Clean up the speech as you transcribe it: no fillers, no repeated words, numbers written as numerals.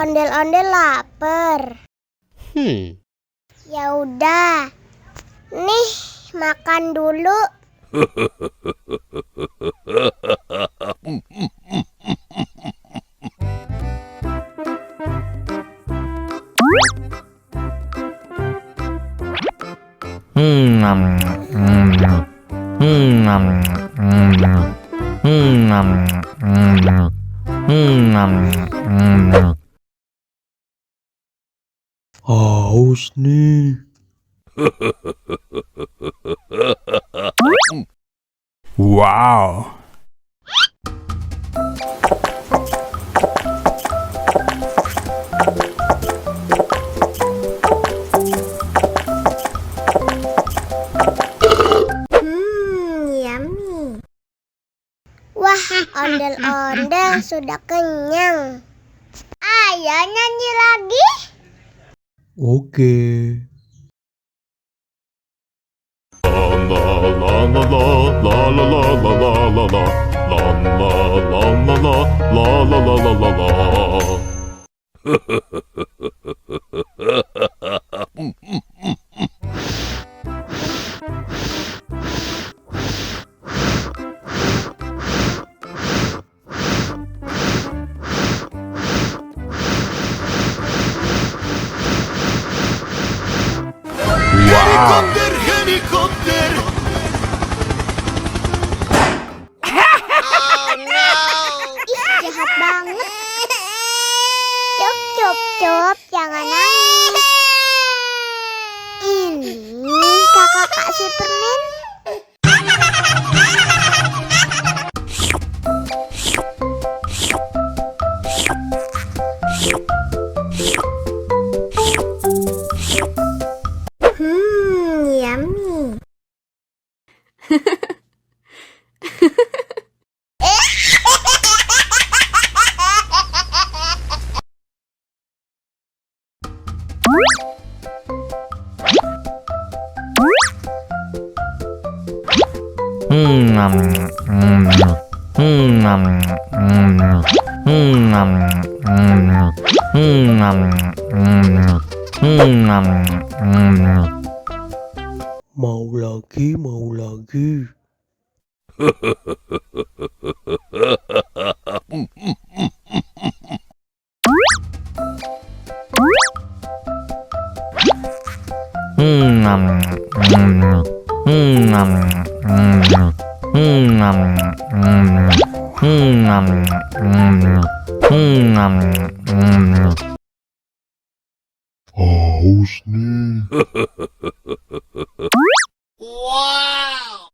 Ondel-ondel lapar. Ya udah. Nih, makan dulu. Haus nih. Wow. Yummy. Wah, ondel-ondel sudah kenyang. Ayo nyanyi lagi. Oke. Helikopter, helikopter. Ih, jahat banget. Cop, jangan nangis. Ini kakak kasih permen. Yummy. Mau lagi, mau lagi. Haus nih. Wow.